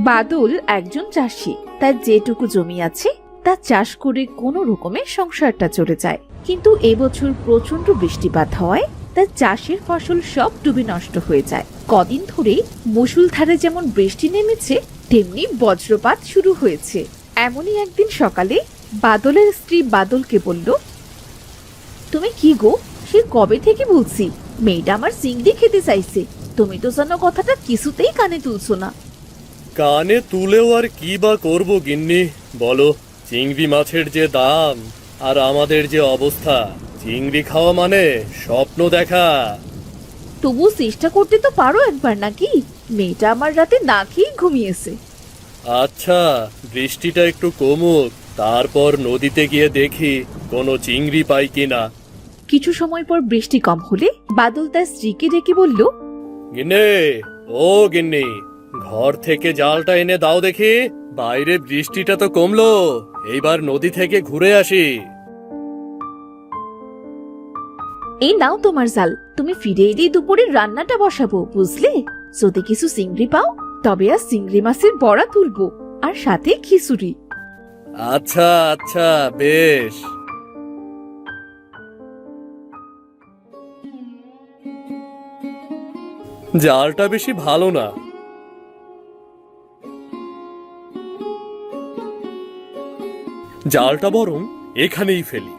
বাদল একজন চাষি। তার যেটুকু জমি আছে তা চাষ করে কোনো রকমে সংসারটা চলে যায়। কিন্তু এবছর প্রচন্ড বৃষ্টিপাত হওয়ায় তার চাষের ফসল সব ডুবে নষ্ট হয়ে যায়। কদিন ধরে মুষলধারে যেমন বৃষ্টি নেমেছে তেমনি বজ্রপাত শুরু হয়েছে। এমনই একদিন সকালে বাদলের স্ত্রী বাদলকে বলল, তুমি কি গো, সে কবে থেকে বলছি মেয়েটা আমার চিংড়ি খেতে চাইছে, তুমি তো যেন কথাটা কিছুতেই কানে তুলছো না। কানে তুলেও আর কি বা করবো গিন্নি, বলো। চিংড়ি মাছের যে দাম আর আমাদের যে অবস্থা, চিংড়ি খাওয়া মানে স্বপ্ন দেখা। তবু চেষ্টা করতে তো পারো একবার, নাকি? মেয়েটা আমার রাতে না খেয়েই ঘুমিয়েছে। আচ্ছা, বৃষ্টিটা একটু কমুক, তারপর নদীতে গিয়ে দেখি কোনো চিংড়ি পাই কিনা। কিছু সময় পর বৃষ্টি কম হলে বাদল তার স্ত্রীকে ডেকে বলল, গিন্নি, ও গিন্নি, ঘর থেকে জালটা এনে দাও দেখি। বাইরে বৃষ্টিটা তো কমলো, এইবার নদী থেকে ঘুরে আসি। এই নাও তোমার জাল, তুমি ফিরে এলেই দুপুরে রান্নাটা বসাবো, বুঝলে? যদি কিছু চিংড়ি পাও তবে আর চিংড়ি মাছের বড়া তুলবো, আর সাথে খিচুড়ি। আচ্ছা আচ্ছা, বেশ। জালটা বেশি ভালো না। জালটা বরং এখানেই ফেলি।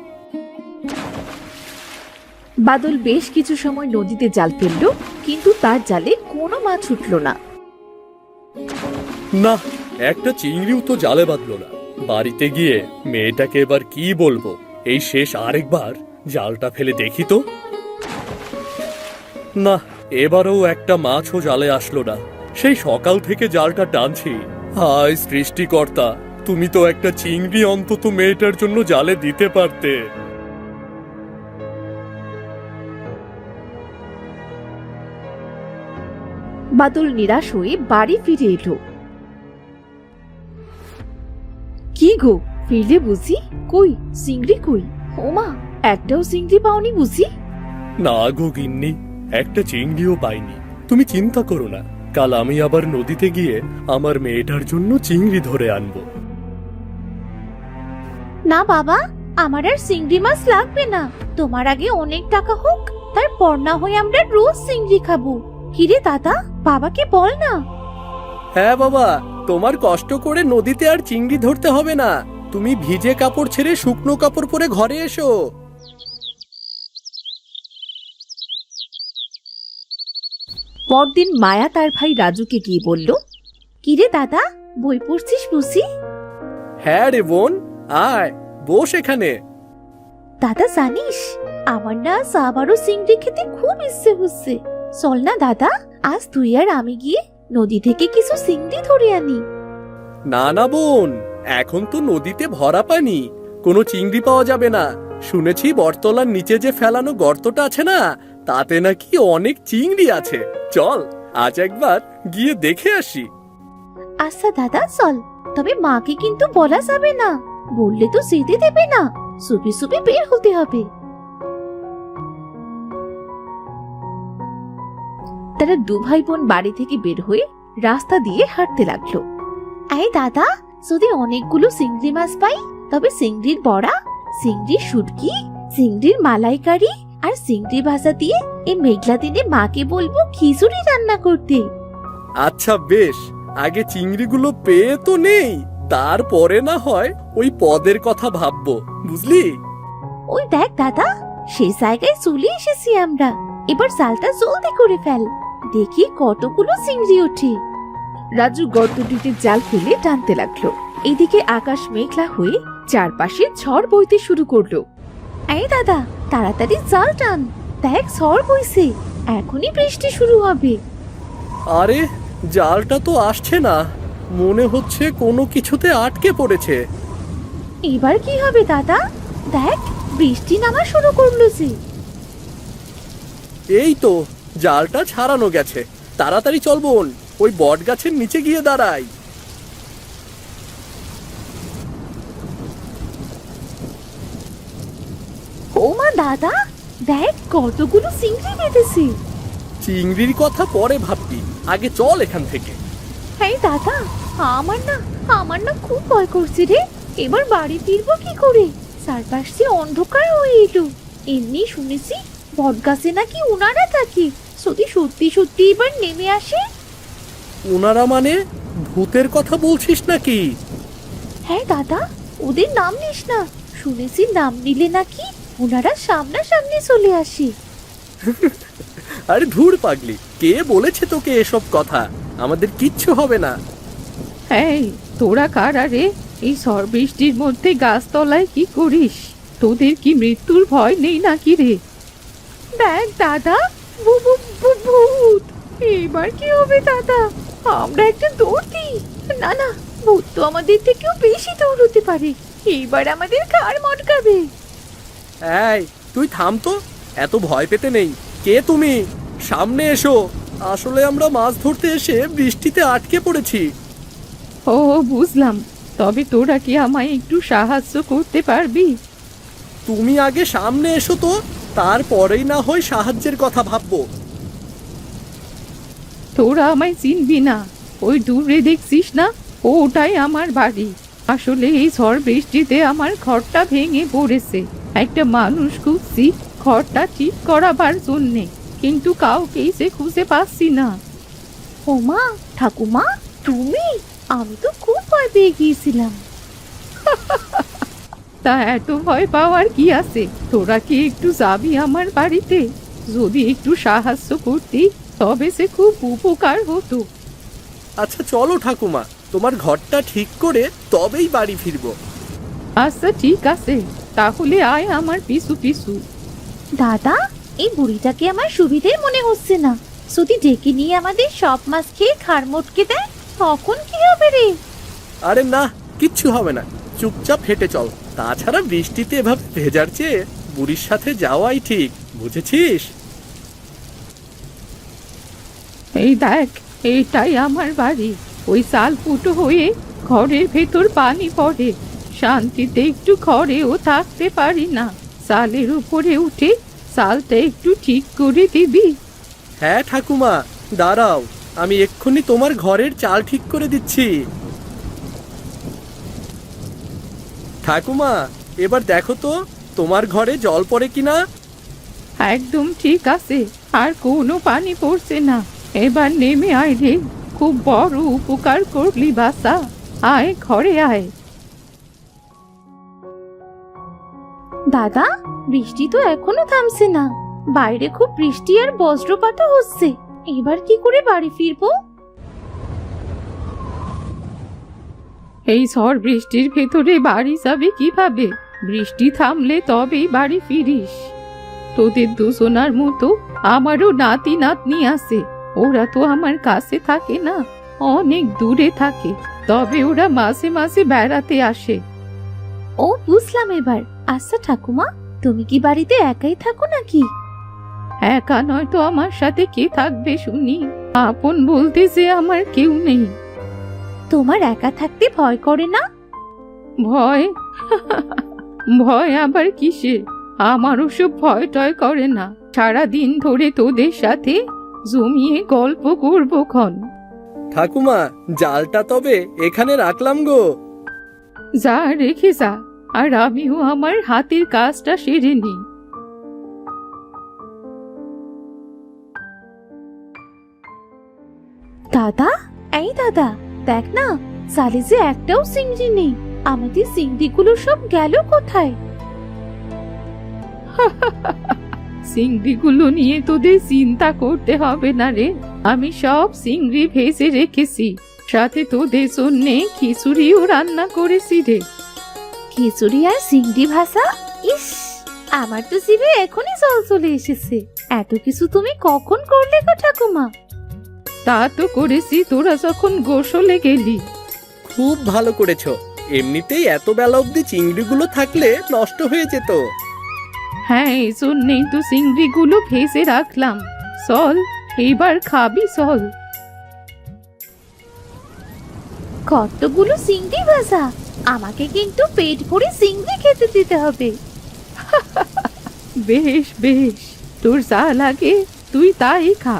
বাদল বেশ কিছু সময় নদীতে জাল ফেললো, কিন্তু তার জালে কোনো মাছ উঠল না। না, একটা চিংড়িও তো জালে বাঁধলো না। বাড়িতে গিয়ে মেয়েটাকে এবার কি বলবো? এই শেষ আরেকবার জালটা ফেলে দেখি তো। না, এবারও একটা মাছও জালে আসলো না। সেই সকাল থেকে জালটা টানছি। হায় সৃষ্টিকর্তা, তুমি তো একটা চিংড়ি অন্তত মেয়েটার জন্য জালে দিতে পারতে। বাদল নিরাশ হয়ে বাড়ি ফিরে এলো। কি গো, ফিরলে বুঝি? কই চিংড়ি কই? ওমা, একটাও চিংড়ি পাওনি বুঝি? না গো গিন্নি, একটা চিংড়িও পাইনি। তুমি চিন্তা করো না, কাল আমি আবার নদীতে গিয়ে আমার মেয়েটার জন্য চিংড়ি ধরে আনবো। না বাবা, আমার আর চিংড়ি মাছ লাগবে না। তোমার আগে অনেক টাকা হোক, তারপর না হয় আমরা রোজ চিংড়ি খাবো। কিরে দাদা, বাবাকে বল না। হ্যাঁ বাবা, তোমার কষ্ট করে নদীতে আর চিংড়ি ধরতে হবে না। তুমি ভিজে কাপড় ছেড়ে শুকনো কাপড় পরে ঘরে এসো। পরদিন মায়া তার ভাই রাজুকে গিয়ে বলল, কিরে দাদা, বই পড়ছিস বুঝি? হ্যাঁ রে বোন, আয় বস এখানে। দাদা জানিস, আমার না আজ আবারও চিংড়ি খেতে খুব ইচ্ছে হচ্ছে। চল না দাদা, আজ তুই আর আমি গিয়ে নদী থেকে কিছু চিংড়ি ধরে আনি। না না বোন, এখন তো নদীতে ভরা পানি, কোনো চিংড়ি পাওয়া যাবে না। শুনেছি বটতলার নিচে যে ফেলানো গর্তটা আছে না, তাতে নাকি অনেক চিংড়ি আছে। চল আজ একবার গিয়ে দেখে আসি। আচ্ছা দাদা চল, তবে মাকে কিন্তু বলা যাবে না, বললে তো যেতে দেবে না। চুপি চুপি বের হতে হবে। তারা দু ভাই বোন বাড়ি থেকে বের হয়ে রাস্তা দিয়ে হাঁটতে লাগলো। এই দাদা, যদি অনেকগুলো চিংড়ি মাছ পাই তবে চিংড়ির বড়া, চিংড়ির শুটকি, চিংড়ির মালাইকারি আর চিংড়ি ভাজা দিয়ে এই মেঘলা দিনে মাকে বলবো খিচুড়ি রান্না করতে। আচ্ছা বেশ, আগে চিংড়িগুলো পেয়ে তো নেই, তারপরে না হয় ওই পদের কথা ভাববো, বুঝলি? ওই দেখ দাদা, সেই জায়গায় চলে এসেছি আমরা। এবার জালটা জলদি করে ফেল, দেখি কতগুলো চিংড়ি ওঠে। রাজু গর্তটিতে জাল ফেলে টানতে লাগলো। এদিকে আকাশ মেঘলা হয়ে চারপাশে ঝড় বইতে শুরু করলো। এই দাদা, তাড়াতাড়ি জাল টান, দেখ ঝড় বইছে, এখনই বৃষ্টি শুরু হবে। আরে, জালটা তো আসছে না, মনে হচ্ছে কোনো কিছুতে আটকে পড়েছে। এবার কি হবে দাদা? দেখ বৃষ্টি নামা শুরু করলো যে। এই তো জালটা ছাড়ানো গেছে, তাড়াতাড়ি চল বোন, ওই বট গাছের নিচে গিয়ে দাঁড়াই। ও মা দাদা, দেখ কতগুলো চিংড়ি বেঁধেছে। চিংড়ির কথা পরে ভাববি, আগে চল এখান থেকে। এই দাদা, আমার না খুব ভয় করছে রে। এবার বাড়ি ফিরবো কি করে? চারপাশে অন্ধকার হয়ে এলো। এমনি শুনেছি বটগাছে নাকি উনারা থাকে। যদি সত্যি সত্যি এবার নেমে আসে। ওনারা মানে ভূতের কথা বলছিস নাকি? হ্যাঁ দাদা, ওদের নাম নিস না। শুনেছি নাম নিলে নাকি ওনারা সামনাসামনি চলে আসে। আরে ধুর পাগলি, কে বলেছে তোকে এসব কথা? আমাদের কিচ্ছু হবে না। এই তোরা কারা রে? এই ঝড় বৃষ্টির মধ্যে গাছতলায় কি করিস? তোদের কি মৃত্যুর ভয় নেই নাকি রে? দেখ দাদা, ভূত! এবার কি হবে দাদা? আমরা একটা দৌড় দিই। না না, ভূত তো আমাদের থেকেও বেশি দৌড়তে পারে। এবার আমাদের ঘাড় মটকাবে। এই তুই থাম তো, এত ভয় পেতে নেই। কে তুমি? সামনে এসো। আসলে আমরা মাছ ধরতে এসে বৃষ্টিতে আটকে পড়েছি। ও বুঝলাম। তবে তোরা কি আমায় একটু সাহায্য করতে পারবি? তুমি আগে সামনে এসো তো, তারপরেই না হয় সাহায্যের কথা ভাববো। তোরা আমায় চিনবি না। ওই দূরে দেখছিস না, ওটাই আমার বাড়ি। আসলে এই ঝড় বৃষ্টিতে আমার ঘরটা ভেঙে পড়েছে। একটা মানুষ খুঁজছি ঘরটা ঠিক করাবার জন্যে, কিন্তু কাউকেই সে খুঁজে পাচ্ছি না। ওমা, ঠাকুমা তুমি? আমি তো খুব ভয় পেয়ে গিয়েছিলাম। তা এত ভয় পাওয়ার কি আছে? তোরা কি একটু যাবি আমার বাড়িতে? যদি একটু সাহায্য করতি তবে সে খুব উপকার হতো। আচ্ছা চলো ঠাকুমা, তোমার ঘরটা ঠিক করে তবেই বাড়ি ফিরবো। আচ্ছা ঠিক আছে, তাহলে আয় আমার পিছু পিছু। দাদা, এই বুড়িটাকে আমার সুবিধের মনে হচ্ছে না। যদি ডেকে নিয়ে আমাদের সব মাছ খেয়ে ঘাড় মটকে দেয়, তখন কি হবে রে? আরে না, কিচ্ছু হবে না, চুপচাপ হেঁটে চল। তাছাড়া বৃষ্টিতে এভাবে ভেজার চেয়ে বুড়ির সাথে যাওয়াই ঠিক, বুঝেছিস? এই দেখ, এইটাই আমার বাড়ি। ওই চাল ফুটো হয়ে ঘরের ভেতর পানি পড়ে। শান্তিতে একটু ঘরেও থাকতে পারি না। চালের উপরে উঠে চালটা একটু ঠিক করে দিবি? হ্যাঁ ঠাকুমা, দাঁড়াও, আমি এক্ষুনি তোমার ঘরের চাল ঠিক করে দিচ্ছি। ঠাকুমা, এবার দেখো তো তোমার ঘরে জল পড়ে কিনা। একদম ঠিক আছে, আর কোনো পানি পড়ছে না। এবার নেমে আয় রে, খুব বড় উপকার করলি বাসা। আয় ঘরে আয়। দাদা, বৃষ্টি তো এখনো থামছে না। বাইরে খুব বৃষ্টি আর বজ্রপাতও হচ্ছে। এবার কি করে বাড়ি ফিরবো? এই ঝড় বৃষ্টির ভেতরে বাড়ি যাবে কিভাবে? বৃষ্টি থামলে তবেই বাড়ি ফিরিস। তোদের দুজনার মতো আমারও নাতি নাতনি আছে। ওরা তো আমার কাছে থাকে না, অনেক দূরে থাকে। তবে ওরা মাঝে মাঝে বেড়াতে আসে। ও বুঝলাম এবার। আচ্ছা ঠাকুমা, তুমি কি বাড়িতে একাই থাকো নাকি? একা নয় তো আমার সাথে কে থাকবে শুনি? আপন বলতে যে আমার কেউ নেই। তোমার একা থাকতে ভয় করে না? ভয়? ভয় আবার কিসে? আমার ওসব ভয় টয় করে না। সারাদিন ধরে তোদের সাথে জমিয়ে গল্প করবো ক্ষণ। ঠাকুমা, জালটা তবে এখানে রাখলাম গো। যা রেখে যা, আর আমিও আমার হাতের কাজটা সেরে নিই। দাদা, এই দাদা, দেখ না, জালে যে একটাও চিংড়ি নেই। আমাদের চিংড়িগুলো সব গেল কোথায়? চিংড়িগুলো নিয়ে তোদের চিন্তা করতে হবে না রে। আমি সব চিংড়ি ভেজে রেখেছি, সাথে তোদের জন্য খিচুড়িও রান্না করেছি রে। খিচুড়ি আর চিংড়ি ভাজা? ইস, আমার তো জিভে এখনই জল চলে এসেছে। এত কিছু তুমি কখন করলে গো ঠাকুমা? তা তো করেছি তোরা যখন গোসলে গেলি। খুব ভালো করেছো। এমনিতেই এত বেলা অবধি চিংড়িগুলো থাকলে নষ্ট হয়ে যেত। হ্যাঁ, এই জন্যেই তো চিংড়িগুলো ভেজে রাখলাম। চল, এইবার খাবি চল। কতগুলো চিংড়ি ভাজা! আমাকে কিন্তু পেট ভরে চিংড়ি খেতে দিতে হবে। বেশ বেশ, তোর যা লাগে তুই তাই খা।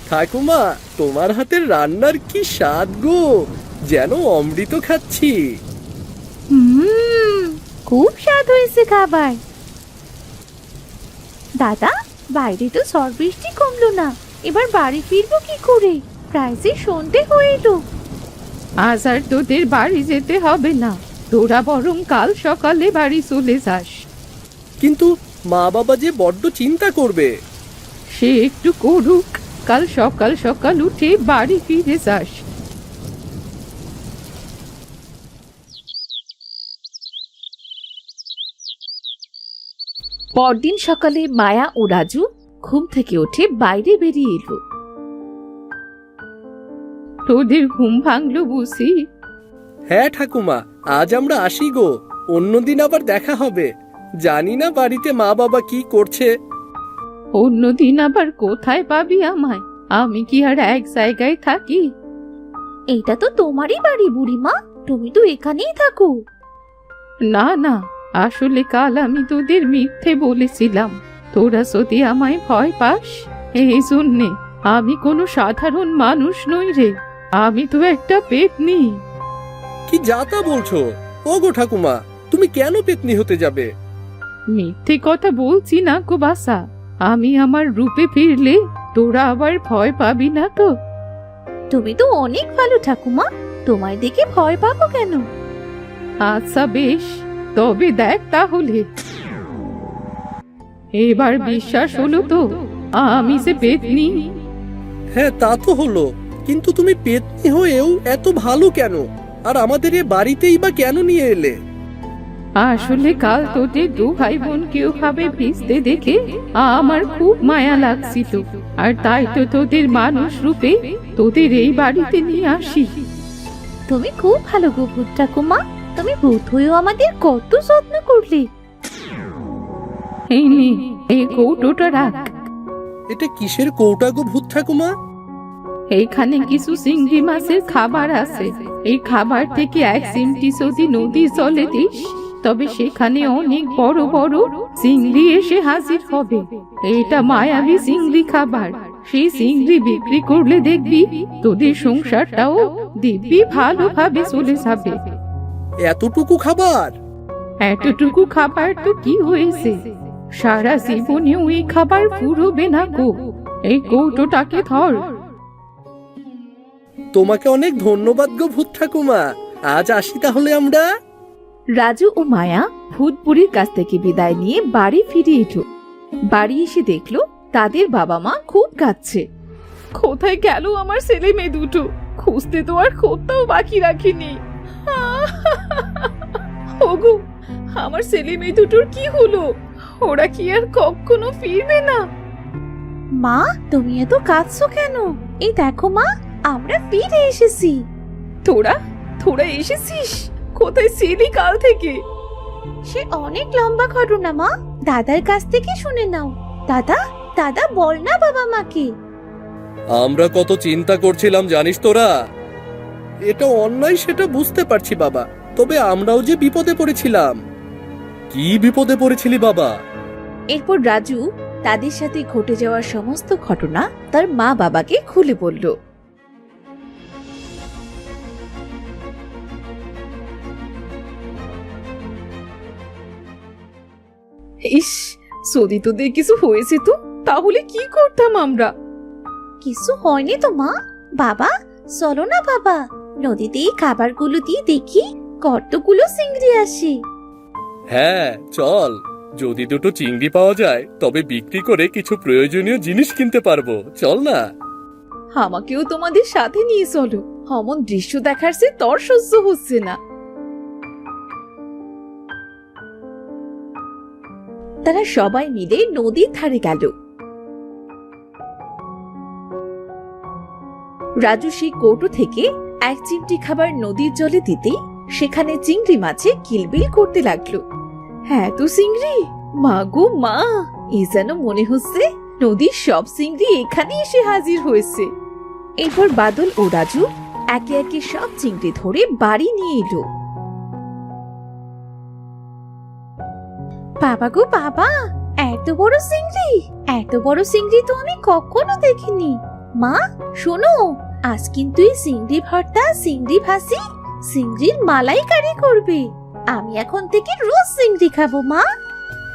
ঠাকুমা, তোমার হাতের রান্নার কি স্বাদ গো, যেন অমৃত খাচ্ছি। খুব স্বাদ হয়েছে খাবার। দাদা, বাইরে তো ঝড় বৃষ্টি কমলো না, এবার বাড়ি ফিরবো কি করে? প্রায় যে সন্ধে হয়ে এলো। আজ আর তোদের বাড়ি যেতে হবে না, তোরা বরং কাল সকালে বাড়ি চলে যাস। কিন্তু মা বাবা যে বড্ড চিন্তা করবে। সে একটু করুক, কাল সকাল সকাল উঠে বাড়ি ফিরে যাস। পরদিন সকালে মায়া ও রাজু ঘুম থেকে উঠে বাইরে বেরিয়ে এলো। তোদের ঘুম ভাঙলো বুঝি? হ্যাঁ ঠাকুমা, আজ আমরা আসি গো, অন্যদিন আবার দেখা হবে। জানি না বাড়িতে মা বাবা কি করছে। অন্যদিন আবার কোথায় পাবি আমায়? আমি কি আর এক জায়গায় থাকি? এইটা তো তোমারই বাড়ি বুড়িমা, তুমি তো এখানেই থাকো। না না, আসলে কাল আমি তোদের মিথ্যে বলেছিলাম। তোরা যদি আমায় ভয় পাস, এই জন্যে। আমি কোনো সাধারণ মানুষ নই রে, আমি তো একটা পেতনি। কি যা তা বলছো? ওগো ঠাকুমা, তুমি কেন পেতনি হতে যাবে? মিথ্যে কথা বলছি না গো বাসা, আমি আমার রূপে ফিরলে তোরা আবার ভয় পাবি না তো? তুমি তো অনেক ভালো ঠাকুমা, তোমায় দেখে ভয় পাবো কেন? আচ্ছা বেশ, তবে দেখ তাহলে। এবার বিশ্বাস হলো তো আমি যে পেতনি? হ্যাঁ, তা তো হলো, কিন্তু তুমি পেতনি হয়েও এত ভালো কেন? আর আমাদের এ বাড়িতেই বা কেন নিয়ে এলে? আসলে কাল তোদের দু ভাই বোনকে ওভাবে ভিজতে দেখে আমার খুব মায়া লাগছিল, আর তাই তো তোদের মানুষ রূপে তোদের এই বাড়িতে নিয়ে আসি। তুমি খুব ভালো গো ভূত ঠাকুমা, তুমি ভূত হয়েও আমাদের কত যত্ন করলে। এই নে, এই কৌটোটা রাখ। এটা কিসের কৌটা গো ভূত ঠাকুমা? এইখানে কিছু চিংড়ি মাছের খাবার আছে। এই খাবার থেকে এক চিমটি যদি নদীর জলে দিস, তবে সেখানে অনেক বড় বড় চিংড়ি এসে হাজির হবে। এটা মায়াবী চিংড়ি খাবার। সেই চিংড়ি বিক্রি করলে দেখবি তোদের সংসারটাও দিব্যি ভালোভাবে চলে যাবে। এতটুকু খাবার? এতটুকু খাবার তো কি হয়েছে, সারা জীবনেও এই খাবার ফুরোবে না গো। এই কৌটোটাকে ধর। তোমাকে অনেক ধন্যবাদ গো ভূত ঠাকুমা, আজ আসি তাহলে আমরা। রাজু ও মায়া ভূতপুরীর কাছ থেকে বিদায় নিয়ে বাড়ি ফিরে এলো। বাড়ি এসে দেখলো তাদের বাবা মা খুব কাঁদছে। কোথায় গেল আমার ছেলে মেয়ে দুটো? খুঁজতে তো আর কোথাও বাকি রাখিনি। ওগো, আমার ছেলে মেয়ে দুটোর কি হলো? ওরা কি আর কখনো ফিরবে না? মা, তুমি এত কাঁদছো কেন? এই দেখো মা, আমরা ফিরে এসেছি। তোরা তোরা এসেছিস? কোথায় ছিলি কাল থেকে? সে অনেক লম্বা ঘটনা মা, দাদার কাছ থেকে শুনে নাও। দাদা, দাদা বল না বাবা মাকে। আমরা কত চিন্তা করছিলাম জানিস তোরা? এটা অন্যায় সেটা বুঝতে পারছি বাবা, তবে আমরাও যে বিপদে পড়েছিলাম। কি বিপদে পড়েছিলি বাবা? এরপর রাজু তাদের সাথে ঘটে যাওয়ার সমস্ত ঘটনা তার মা বাবাকে খুলে বলল। ইস, যদি তোদের কিছু হয়েছে তো তাহলে কি করতাম আমরা? কিছু হয়নি তো মা। বাবা, চলো না বাবা, নদীতে এই খাবারগুলো দিয়ে দেখি কতগুলো চিংড়ি আসে। হ্যাঁ চল, যদি দুটো চিংড়ি পাওয়া যায় তবে বিক্রি করে কিছু প্রয়োজনীয় জিনিস কিনতে পারবো। চল না। আমাকেও তোমাদের সাথে নিয়ে চলো, অমন দৃশ্য দেখার সে তর সহ্য হচ্ছে না। তারা সবাই মিলে নদীর ধারে গেল। রাজু সেই কৌটো থেকে এক চিমটি খাবার নদীর জলে দিতেই সেখানে চিংড়ি মাছে কিলবিল করতে লাগলো। হ্যাঁ তো চিংড়ি, মা গো মা, এ যেন মনে হচ্ছে নদীর সব চিংড়ি এখানে এসে হাজির হয়েছে। এরপর বাদল ও রাজু একে একে সব চিংড়ি ধরে বাড়ি নিয়ে এলো। বাবা গো বাবা, এত বড় চিংড়ি, এত বড় চিংড়ি তো আমি কখনো দেখিনি। মা শোনো, আজ কিন্তু এই চিংড়ি ভর্তা, চিংড়ি ভাজি, চিংড়ির মালাইকারি করবে। আমি এখন থেকে রোজ চিংড়ি খাবো মা।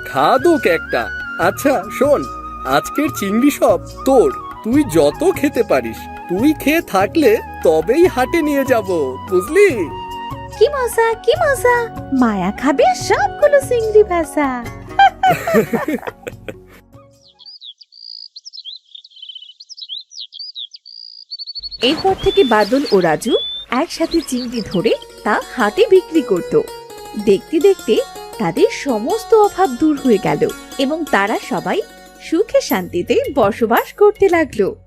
খাদুক একটা। আচ্ছা শোন, আজকের চিংড়ি সব তোর, তুই যত খেতে পারিস। তুই খেয়ে থাকলে তবেই হাটে নিয়ে যাব, বুঝলি? কি মজা, কি মজা! মায়া খাবে সবগুলো চিংড়ি ভাজা। এরপর থেকে বাদল ও রাজু একসাথে চিংড়ি ধরে তা হাটে বিক্রি করত। দেখতে দেখতে তাদের সমস্ত অভাব দূর হয়ে গেল এবং তারা সবাই সুখে শান্তিতে বসবাস করতে লাগলো।